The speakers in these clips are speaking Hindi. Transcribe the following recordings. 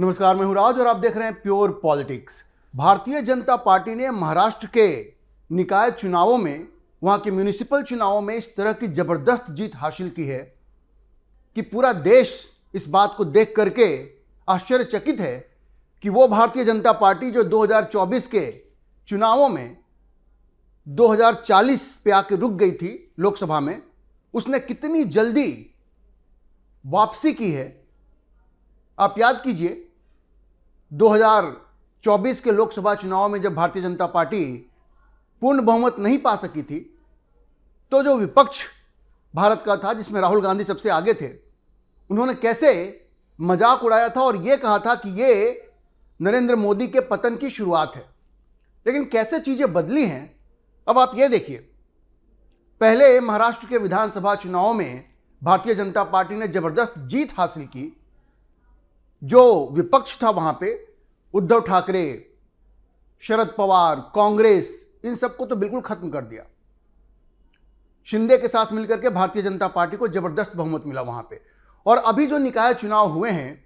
नमस्कार, मैं हूं राज और आप देख रहे हैं pure politics. Bharatiya Janata party ने महाराष्ट्र के निकाय चुनावों में, वहां के म्युनिसिपल चुनावों में इस तरह की जबरदस्त जीत हासिल की है कि पूरा देश इस बात को देख करके आश्चर्यचकित है कि वो भारतीय जनता पार्टी जो 2024 के चुनावों में 2040 पे आके रुक गई थी लोकसभा में, उसने कितनी जल्दी वापसी की है। आप याद कीजिए 2024 के लोकसभा चुनाव में जब भारतीय जनता पार्टी पूर्ण बहुमत नहीं पा सकी थी, तो जो विपक्ष भारत का था, जिसमें राहुल गांधी सबसे आगे थे, उन्होंने कैसे मजाक उड़ाया था और यह कहा था कि यह नरेंद्र मोदी के पतन की शुरुआत है। लेकिन कैसे चीजें बदली हैं, अब आप ये देखिए। पहले महाराष्ट्र के विधानसभा चुनाव में भारतीय जनता पार्टी ने जबरदस्त जीत हासिल की। जो विपक्ष था वहां पे, उद्धव ठाकरे, शरद पवार, कांग्रेस, इन सबको तो बिल्कुल खत्म कर दिया। शिंदे के साथ मिलकर के भारतीय जनता पार्टी को जबरदस्त बहुमत मिला वहां पे। और अभी जो निकाय चुनाव हुए हैं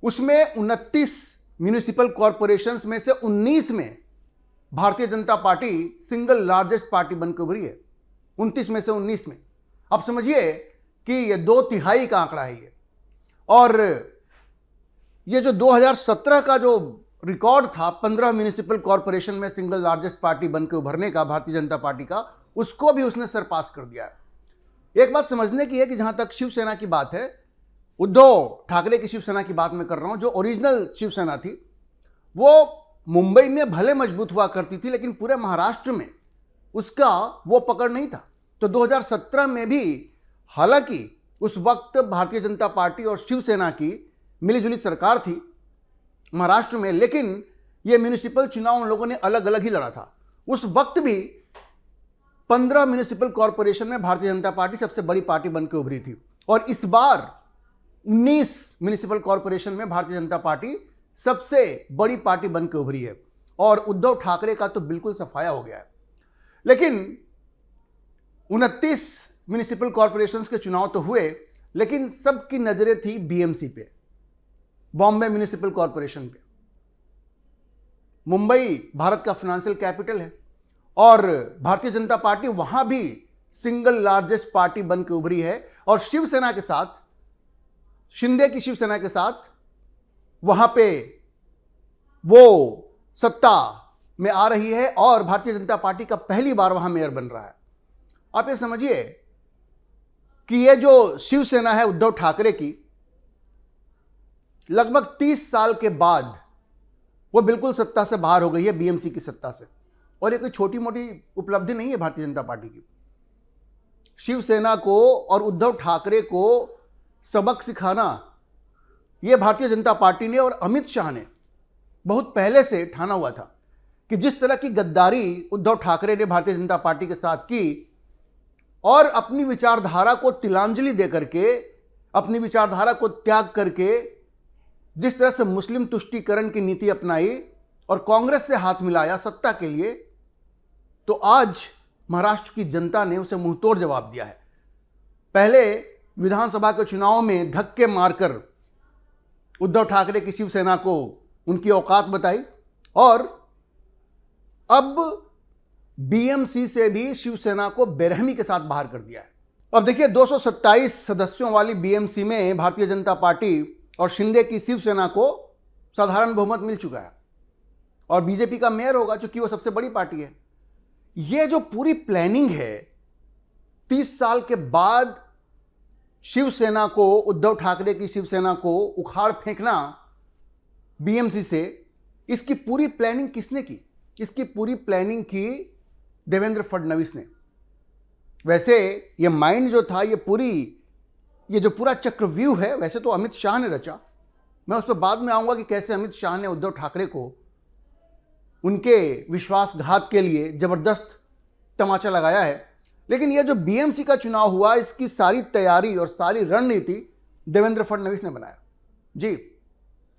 उसमें 29 म्युनिसिपल कॉरपोरेशंस में से 19 में Bharatiya Janata party single largest party बनकर उभरी है। 29 में से 19 में। अब समझिए कि ये 2/3 का आंकड़ा है ये। और ये जो 2017 का जो रिकॉर्ड था 15 म्युनिसिपल कॉरपोरेशन में सिंगल लार्जेस्ट पार्टी बनकर उभरने का भारतीय जनता पार्टी का, उसको भी उसने सरपास कर दिया है। एक बात समझने की है कि जहां तक शिवसेना की बात है, उद्धव ठाकरे की शिवसेना की बात मैं कर रहा हूं, जो ओरिजिनल शिवसेना थी वो मुंबई में भले मजबूत हुआ करती थी, लेकिन पूरे महाराष्ट्र में उसका वो पकड़ नहीं था। तो 2017 में भी, हालांकि उस वक्त भारतीय जनता पार्टी और शिवसेना की मिलीजुली सरकार थी महाराष्ट्र में, लेकिन ये म्युनिसिपल चुनाव उन लोगों ने अलग अलग ही लड़ा था। उस वक्त भी 15 म्युनिसिपल कॉरपोरेशन में भारतीय जनता पार्टी सबसे बड़ी पार्टी बनकर उभरी थी। और इस बार 19 म्युनिसिपल कॉरपोरेशन में भारतीय जनता पार्टी सबसे बड़ी पार्टी बनकर उभरी है। और उद्धव ठाकरे का तो बिल्कुल सफाया हो गया है। लेकिन 29 म्युनिसिपल कॉरपोरेशंस के चुनाव तो हुए, लेकिन सबकी नजरें थी बीएमसी पे, बॉम्बे म्युनिसिपल कॉरपोरेशन पे। मुंबई भारत का फाइनेंशियल कैपिटल है और भारतीय जनता पार्टी वहां भी सिंगल लार्जेस्ट पार्टी बनकर उभरी है। और शिवसेना के साथ, शिंदे की शिवसेना के साथ वहां पे वो सत्ता में आ रही है और भारतीय जनता पार्टी का पहली बार वहां मेयर बन रहा है। आप ये समझिए कि ये जो शिवसेना है उद्धव ठाकरे की, लगभग 30 साल के बाद वो बिल्कुल सत्ता से बाहर हो गई है, बीएमसी की सत्ता से। और ये कोई छोटी मोटी उपलब्धि नहीं है भारतीय जनता पार्टी की। शिवसेना को और उद्धव ठाकरे को सबक सिखाना ये भारतीय जनता पार्टी ने और अमित शाह ने बहुत पहले से ठाना हुआ था कि जिस तरह की गद्दारी उद्धव ठाकरे ने भारतीय जनता पार्टी के साथ की और अपनी विचारधारा को तिलांजलि दे करके, अपनी विचारधारा को त्याग करके जिस तरह से मुस्लिम तुष्टीकरण की नीति अपनाई और कांग्रेस से हाथ मिलाया सत्ता के लिए, तो आज महाराष्ट्र की जनता ने उसे मुंहतोड़ जवाब दिया है। पहले विधानसभा के चुनाव में धक्के मारकर उद्धव ठाकरे की शिवसेना को उनकी औकात बताई और अब बीएमसी से भी शिवसेना को बेरहमी के साथ बाहर कर दिया है। अब देखिए 227 सदस्यों वाली बीएमसी में भारतीय जनता पार्टी और शिंदे की शिवसेना को साधारण बहुमत मिल चुका है और बीजेपी का मेयर होगा, क्योंकि वो सबसे बड़ी पार्टी है। ये जो पूरी प्लानिंग है 30 साल के बाद शिवसेना को, उद्धव ठाकरे की शिवसेना को उखाड़ फेंकना बीएमसी से, इसकी पूरी प्लानिंग किसने की? इसकी पूरी प्लानिंग की देवेंद्र फडणवीस ने। वैसे ये माइंड जो था, ये जो पूरा चक्रव्यूह है, वैसे तो अमित शाह ने रचा। मैं उस पर बाद में आऊंगा कि कैसे अमित शाह ने उद्धव ठाकरे को उनके विश्वासघात के लिए जबरदस्त तमाचा लगाया है। लेकिन ये जो बीएमसी का चुनाव हुआ, इसकी सारी तैयारी और सारी रणनीति देवेंद्र फडणवीस ने बनाया। जी,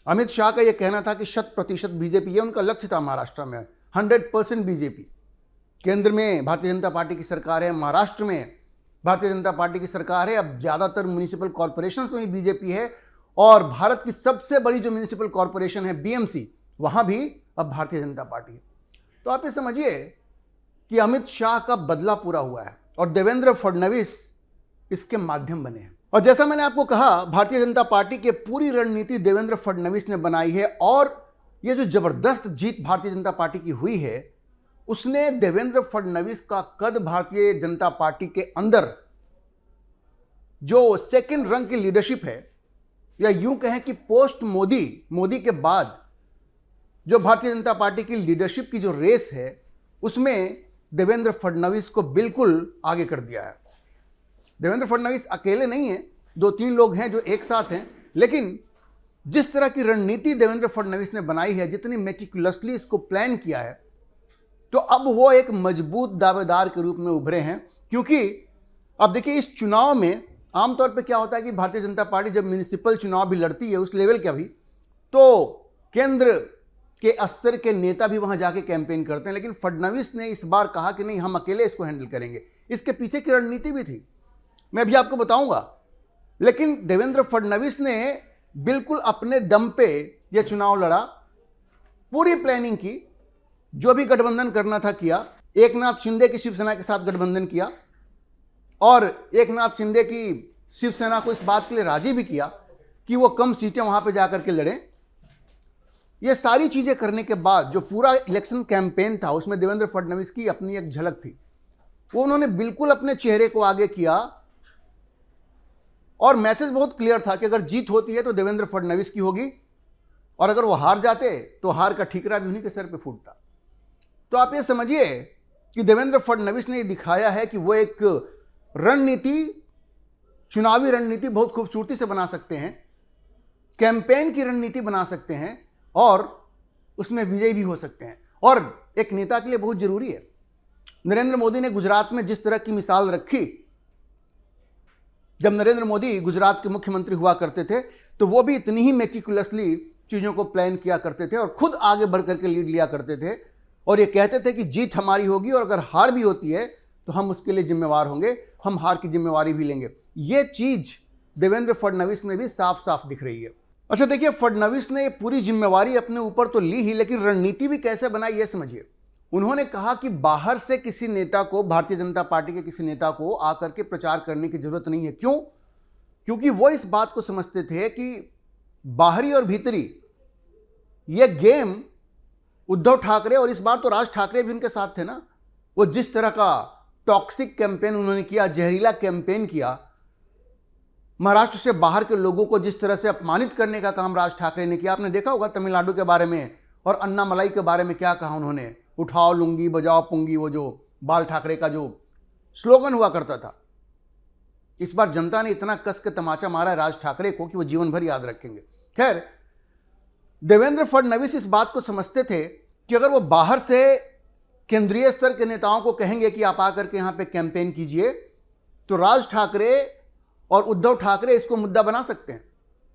अमित शाह का यह कहना था कि 100% बीजेपी, ये उनका लक्ष्य था महाराष्ट्र में, 100% बीजेपी। केंद्र में भारतीय जनता पार्टी की सरकार है, महाराष्ट्र में भारतीय जनता पार्टी की सरकार है। अब ज़्यादातर म्युनिसिपल कॉरपोरेशंस में ही बीजेपी है और भारत की सबसे बड़ी जो म्युनिसिपल कॉरपोरेशन है बीएमसी, वहां भी अब भारतीय जनता पार्टी है। तो आप ये समझिए कि अमित शाह का बदला पूरा हुआ है और देवेंद्र फडणवीस इसके माध्यम बने हैं। और जैसा मैंने आपको कहा, भारतीय जनता पार्टी की पूरी रणनीति देवेंद्र फडणवीस ने बनाई है और ये जो जबरदस्त जीत भारतीय जनता पार्टी की हुई है, उसने देवेंद्र फडणवीस का कद भारतीय जनता पार्टी के अंदर जो सेकंड रंग की लीडरशिप है, या यूं कहें कि पोस्ट मोदी के बाद जो भारतीय जनता पार्टी की लीडरशिप की जो रेस है, उसमें देवेंद्र फडणवीस को बिल्कुल आगे कर दिया है। देवेंद्र फडणवीस अकेले नहीं है, 2-3 लोग हैं जो एक साथ हैं, लेकिन जिस तरह की रणनीति देवेंद्र फडणवीस ने बनाई है, जितनी मेटिकुलसली इसको प्लान किया है, तो अब वो एक मजबूत दावेदार के रूप में उभरे हैं। क्योंकि अब देखिए, इस चुनाव में आमतौर पे क्या होता है कि भारतीय जनता पार्टी जब म्युनिसिपल चुनाव भी लड़ती है उस लेवल का भी, तो केंद्र के स्तर के नेता भी वहां जाके कैंपेन करते हैं। लेकिन फडणवीस ने इस बार कहा कि नहीं, हम अकेले इसको हैंडल करेंगे। इसके पीछे की रणनीति भी थी, मैं भी आपको बताऊंगा। लेकिन देवेंद्र फडणवीस ने बिल्कुल अपने दम पे यह चुनाव लड़ा, पूरी प्लानिंग की, जो भी गठबंधन करना था किया। एकनाथ शिंदे की शिवसेना के साथ गठबंधन किया और एकनाथ शिंदे की शिवसेना को इस बात के लिए राजी भी किया कि वो कम सीटें वहां पे जाकर के लड़ें। ये सारी चीजें करने के बाद जो पूरा इलेक्शन कैंपेन था, उसमें देवेंद्र फडणवीस की अपनी एक झलक थी। वो उन्होंने बिल्कुल अपने चेहरे को आगे किया और मैसेज बहुत क्लियर था कि अगर जीत होती है तो देवेंद्र फडणवीस की होगी, और अगर वो हार जाते तो हार का ठीकरा भी उन्हीं के सर पे फूटता। तो आप ये समझिए कि देवेंद्र फडणवीस ने ये दिखाया है कि वो एक रणनीति, चुनावी रणनीति बहुत खूबसूरती से बना सकते हैं, कैंपेन की रणनीति बना सकते हैं और उसमें विजयी भी हो सकते हैं। और एक नेता के लिए बहुत जरूरी है। नरेंद्र मोदी ने गुजरात में जिस तरह की मिसाल रखी, जब नरेंद्र मोदी गुजरात के मुख्यमंत्री हुआ करते थे तो वो भी इतनी ही मेटिकुलसली चीजों को प्लान किया करते थे और खुद आगे बढ़ करके लीड लिया करते थे और ये कहते थे कि जीत हमारी होगी और अगर हार भी होती है तो हम उसके लिए जिम्मेवार होंगे, हम हार की जिम्मेवारी भी लेंगे। ये चीज देवेंद्र फडणवीस में भी साफ साफ दिख रही है। अच्छा देखिए, फडणवीस ने पूरी जिम्मेवारी अपने ऊपर तो ली ही, लेकिन रणनीति भी कैसे बनाई ये समझिए। उन्होंने कहा कि बाहर से किसी नेता को, भारतीय जनता पार्टी के किसी नेता को आकर के प्रचार करने की जरूरत नहीं है। क्यों? क्योंकि वो इस बात को समझते थे कि बाहरी और भीतरी ये गेम उद्धव ठाकरे, और इस बार तो राज ठाकरे भी उनके साथ थे ना, वो जिस तरह का टॉक्सिक कैंपेन उन्होंने किया, जहरीला कैंपेन किया, महाराष्ट्र से बाहर के लोगों को जिस तरह से अपमानित करने का काम राज ठाकरे ने किया। आपने देखा होगा तमिलनाडु के बारे में और अन्नामलाई के बारे में क्या कहा उन्होंने, उठाओ लुंगी बजाओ पुंगी, वो जो बाल ठाकरे का जो स्लोगन हुआ करता था। इस बार जनता ने इतना कस के तमाचा मारा है राज ठाकरे को कि वो जीवन भर याद रखेंगे। खैर, देवेंद्र फडणवीस इस बात को समझते थे कि अगर वो बाहर से केंद्रीय स्तर के नेताओं को कहेंगे कि आप आकर के यहां पे कैंपेन कीजिए, तो राज ठाकरे और उद्धव ठाकरे इसको मुद्दा बना सकते हैं।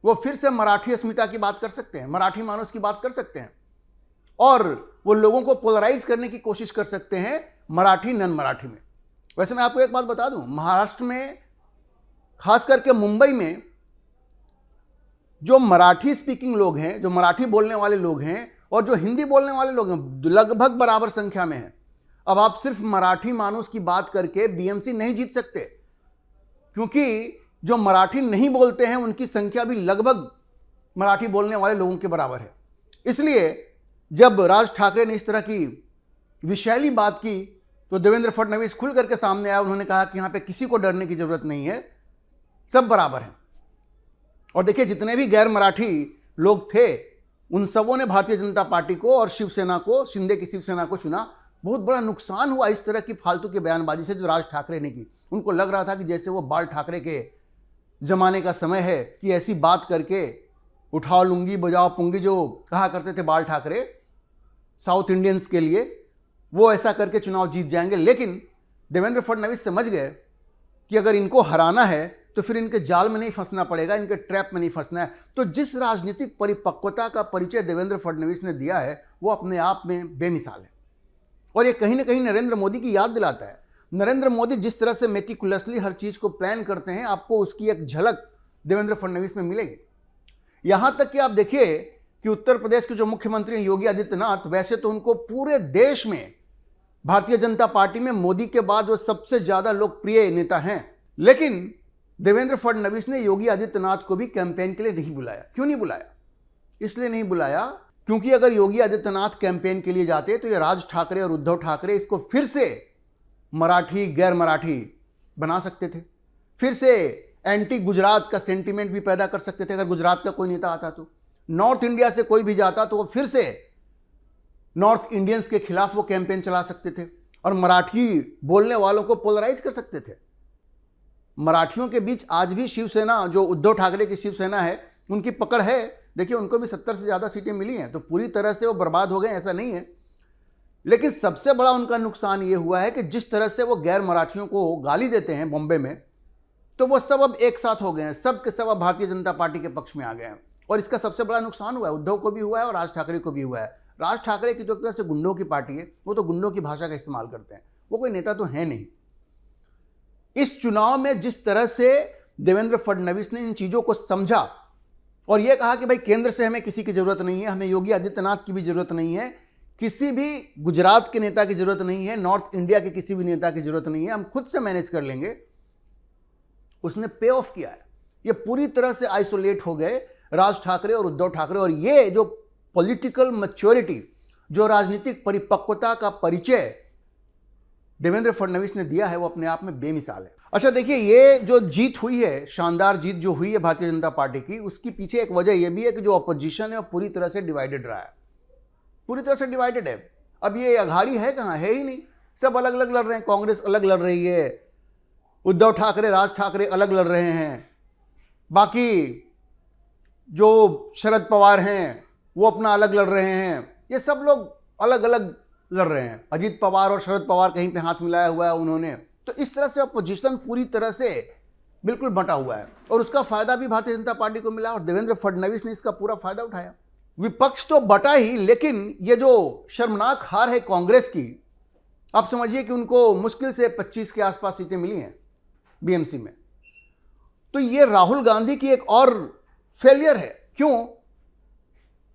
वो फिर से मराठी अस्मिता की बात कर सकते हैं, मराठी मानुस की बात कर सकते हैं और वो लोगों को पोलराइज करने की कोशिश कर सकते हैं मराठी नन मराठी में। वैसे मैं आपको एक बात बता दूं, महाराष्ट्र में खास करके मुंबई में जो मराठी स्पीकिंग लोग हैं, जो मराठी बोलने वाले लोग हैं और जो हिंदी बोलने वाले लोग हैं, लगभग बराबर संख्या में है। अब आप सिर्फ मराठी मानुस की बात करके बीएमसी नहीं जीत सकते, क्योंकि जो मराठी नहीं बोलते हैं उनकी संख्या भी लगभग मराठी बोलने वाले लोगों के बराबर है। इसलिए जब राज ठाकरे ने इस तरह की विषैली बात की तो देवेंद्र फडणवीस खुल करके सामने आया। उन्होंने कहा कि यहां पे किसी को डरने की जरूरत नहीं है, सब बराबर हैं। और देखिए, जितने भी गैर मराठी लोग थे उन सबों ने भारतीय जनता पार्टी को और शिवसेना को, शिंदे की शिवसेना को चुना। बहुत बड़ा नुकसान हुआ इस तरह की फालतू की बयानबाजी से जो राज ठाकरे ने की। उनको लग रहा था कि जैसे वो बाल ठाकरे के जमाने का समय है कि ऐसी बात करके उठाओ लुंगी बजाओ पुंगी जो कहा करते थे बाल ठाकरे साउथ इंडियंस के लिए, वो ऐसा करके चुनाव जीत जाएंगे। लेकिन देवेंद्र फडणवीस समझ गए कि अगर इनको हराना है तो फिर इनके जाल में नहीं फंसना पड़ेगा, इनके ट्रैप में नहीं फंसना है। तो जिस राजनीतिक परिपक्वता का परिचय देवेंद्र फडणवीस ने दिया है वो अपने आप में बेमिसाल है और ये कहीं ना कहीं नरेंद्र मोदी की याद दिलाता है। नरेंद्र मोदी जिस तरह से मेटिकुलसली हर चीज को प्लान करते हैं, आपको उसकी एक झलक देवेंद्र फडणवीस में मिलेगी। यहां तक कि आप देखिए कि उत्तर प्रदेश के जो मुख्यमंत्री हैं योगी आदित्यनाथ, वैसे तो उनको पूरे देश में भारतीय जनता पार्टी में मोदी के बाद वो सबसे ज्यादा लोकप्रिय नेता हैं, लेकिन देवेंद्र फडणवीस ने योगी आदित्यनाथ को भी कैंपेन के लिए नहीं बुलाया। क्यों नहीं बुलाया? इसलिए नहीं बुलाया क्योंकि अगर योगी आदित्यनाथ कैंपेन के लिए जाते तो ये राज ठाकरे और उद्धव ठाकरे इसको फिर से मराठी गैर मराठी बना सकते थे, फिर से एंटी गुजरात का सेंटीमेंट भी पैदा कर सकते थे। अगर गुजरात का कोई नेता आता तो, नॉर्थ इंडिया से कोई भी जाता तो वो फिर से नॉर्थ इंडियंस के खिलाफ वो कैंपेन चला सकते थे और मराठी बोलने वालों को पोलराइज कर सकते थे। मराठियों के बीच आज भी शिवसेना, जो उद्धव ठाकरे की शिवसेना है, उनकी पकड़ है। देखिए उनको भी 70 से ज़्यादा सीटें मिली हैं, तो पूरी तरह से वो बर्बाद हो गए ऐसा नहीं है। लेकिन सबसे बड़ा उनका नुकसान ये हुआ है कि जिस तरह से वो गैर मराठियों को गाली देते हैं बॉम्बे में, तो वो सब अब एक साथ हो गए हैं, सब के सब अब भारतीय जनता पार्टी के पक्ष में आ गए हैं। और इसका सबसे बड़ा नुकसान हुआ है, उद्धव को भी हुआ है और राज ठाकरे को भी हुआ है। राज ठाकरे की तो एक तरह से गुंडों की पार्टी है, वो तो गुंडों की भाषा का इस्तेमाल करते हैं, वो कोई नेता तो है नहीं। इस चुनाव में जिस तरह से देवेंद्र फडणवीस ने इन चीजों को समझा और यह कहा कि भाई केंद्र से हमें किसी की जरूरत नहीं है, हमें योगी आदित्यनाथ की भी जरूरत नहीं है, किसी भी गुजरात के नेता की जरूरत नहीं है, नॉर्थ इंडिया के किसी भी नेता की जरूरत नहीं है, हम खुद से मैनेज कर लेंगे, उसने पे ऑफ किया है। ये पूरी तरह से आइसोलेट हो गए राज ठाकरे और उद्धव ठाकरे। और ये जो पॉलिटिकल मैच्योरिटी, जो राजनीतिक परिपक्वता का परिचय देवेंद्र फडणवीस ने दिया है, वो अपने आप में बेमिसाल है। अच्छा देखिए, ये जो जीत हुई है, शानदार जीत जो हुई है भारतीय जनता पार्टी की, उसकी पीछे एक वजह यह भी है कि जो अपोजिशन है वो पूरी तरह से डिवाइडेड रहा है, पूरी तरह से डिवाइडेड है। अब ये अघाड़ी है कहाँ? है ही नहीं, सब अलग अलग लड़ रहे हैं। कांग्रेस अलग लड़ रही है, उद्धव ठाकरे राज ठाकरे अलग लड़ रहे हैं, बाकी जो शरद पवार हैं वो अपना अलग लड़ रहे हैं, ये सब लोग अलग अलग लड़ रहे हैं। अजीत पवार और शरद पवार कहीं पे हाथ मिलाया हुआ है उन्होंने। तो इस तरह से अपोजिशन पूरी तरह से बिल्कुल बंटा हुआ है और उसका फायदा भी भारतीय जनता पार्टी को मिला और देवेंद्र फडणवीस ने इसका पूरा फायदा उठाया। विपक्ष तो बटा ही, लेकिन ये जो शर्मनाक हार है कांग्रेस की, आप समझिए कि उनको मुश्किल से 25 के आसपास सीटें मिली हैं बीएमसी में। तो ये राहुल गांधी की एक और फेलियर है। क्यों?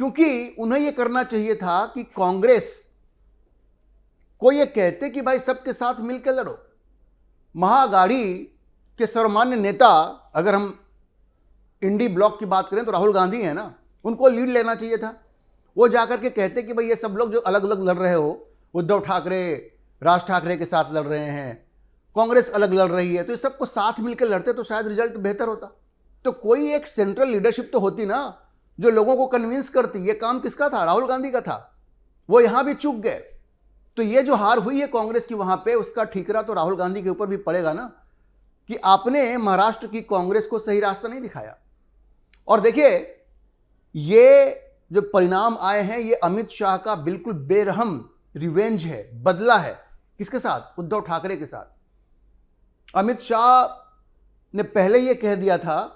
क्योंकि उन्हें यह करना चाहिए था कि कांग्रेस को ये कहते कि भाई सबके साथ मिलकर लड़ो। महाअघाड़ी के सर्वमान्य नेता, अगर हम इंडी ब्लॉक की बात करें तो राहुल गांधी है ना, उनको लीड लेना चाहिए था। वो जाकर के कहते कि भाई ये सब लोग जो अलग अलग लड़ रहे हो, उद्धव ठाकरे राज ठाकरे के साथ लड़ रहे हैं, कांग्रेस अलग लड़ रही है, तो ये सबको साथ मिलकर लड़ते तो शायद रिजल्ट बेहतर होता। तो कोई एक सेंट्रल लीडरशिप तो होती ना जो लोगों को कन्विंस करती। ये काम किसका था? राहुल गांधी का था। वो यहां भी चूक गए। तो ये जो हार हुई है कांग्रेस की वहां पे, उसका ठीकरा तो राहुल गांधी के ऊपर भी पड़ेगा ना, कि आपने महाराष्ट्र की कांग्रेस को सही रास्ता नहीं दिखाया। और देखिए, ये जो परिणाम आए हैं, ये अमित शाह का बिल्कुल बेरहम रिवेंज है, बदला है। किसके साथ? उद्धव ठाकरे के साथ। अमित शाह ने पहले यह कह दिया था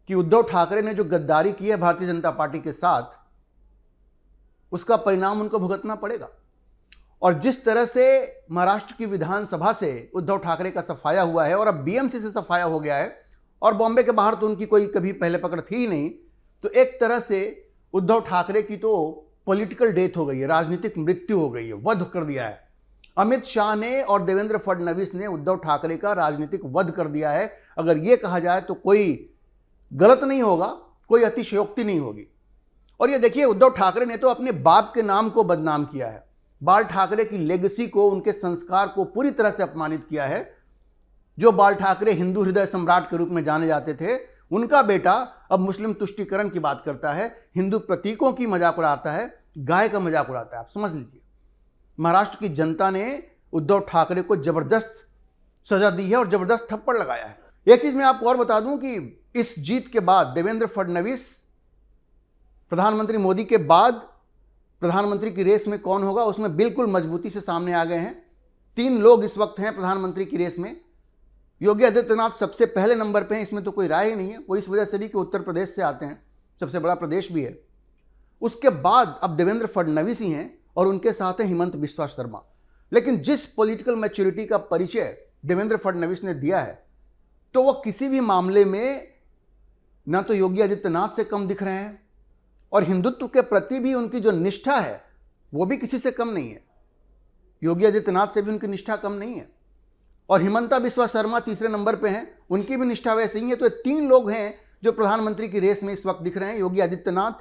कि उद्धव ठाकरे ने जो गद्दारी की है भारतीय जनता पार्टी के साथ, उसका परिणाम उनको भुगतना पड़ेगा। और जिस तरह से महाराष्ट्र की विधानसभा से उद्धव ठाकरे का सफाया हुआ है और अब बीएमसी से सफाया हो गया है, और बॉम्बे के बाहर तो उनकी कोई कभी पहले पकड़ थी ही नहीं, तो एक तरह से उद्धव ठाकरे की तो पॉलिटिकल डेथ हो गई है, राजनीतिक मृत्यु हो गई है, वध कर दिया है। अमित शाह ने और देवेंद्र फडणवीस ने उद्धव ठाकरे का राजनीतिक वध कर दिया है। अगर यह कहा जाए तो कोई गलत नहीं होगा, कोई अतिशयोक्ति नहीं होगी। और ये देखिए, उद्धव ठाकरे ने तो अपने बाप के नाम को बदनाम किया है, बाल ठाकरे की लेगेसी को, उनके संस्कार को पूरी तरह से अपमानित किया है। जो बाल ठाकरे हिंदू हृदय सम्राट के रूप में जाने जाते थे, उनका बेटा अब मुस्लिम तुष्टीकरण की बात करता है, हिंदू प्रतीकों की मजाक उड़ाता है, गाय का मजाक उड़ाता है। आप समझ लीजिए, महाराष्ट्र की जनता ने उद्धव ठाकरे को जबरदस्त सजा दी है और जबरदस्त थप्पड़ लगाया है। एक चीज मैं आपको और बता दूं कि इस जीत के बाद देवेंद्र फडणवीस प्रधानमंत्री मोदी के बाद प्रधानमंत्री की रेस में कौन होगा, उसमें बिल्कुल मजबूती से सामने आ गए हैं। 3 लोग इस वक्त हैं प्रधानमंत्री की रेस में। योगी आदित्यनाथ सबसे पहले नंबर पे हैं, इसमें तो कोई राय ही नहीं है। वो इस वजह से भी कि उत्तर प्रदेश से आते हैं, सबसे बड़ा प्रदेश भी है। उसके बाद अब देवेंद्र फडणवीस ही हैं और उनके साथ हैं हिमंत बिस्वा शर्मा। लेकिन जिस पॉलिटिकल मैच्योरिटी का परिचय देवेंद्र फडणवीस ने दिया है, तो वो किसी भी मामले में ना तो योगी आदित्यनाथ से कम दिख रहे हैं, और हिंदुत्व के प्रति भी उनकी जो निष्ठा है वो भी किसी से कम नहीं है। योगी आदित्यनाथ से भी उनकी निष्ठा कम नहीं है। और हिमंता बिस्वा शर्मा तीसरे नंबर पे हैं, उनकी भी निष्ठा वैसे ही है। तो ये 3 लोग हैं जो प्रधानमंत्री की रेस में इस वक्त दिख रहे हैं, योगी आदित्यनाथ,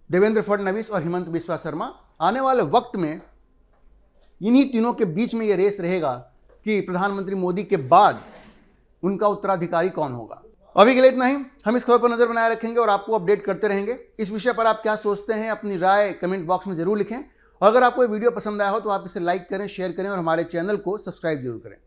देवेंद्र फडणवीस और हिमंत बिस्वा शर्मा। आने वाले वक्त में इन्हीं तीनों के बीच में ये रेस रहेगा कि प्रधानमंत्री मोदी के बाद उनका उत्तराधिकारी कौन होगा। अभी के लिए इतना ही। हम इस खबर पर नजर बनाए रखेंगे और आपको अपडेट करते रहेंगे। इस विषय पर आप क्या सोचते हैं, अपनी राय कमेंट बॉक्स में जरूर लिखें। और अगर आपको ये वीडियो पसंद आया हो तो आप इसे लाइक करें, शेयर करें और हमारे चैनल को सब्सक्राइब जरूर करें।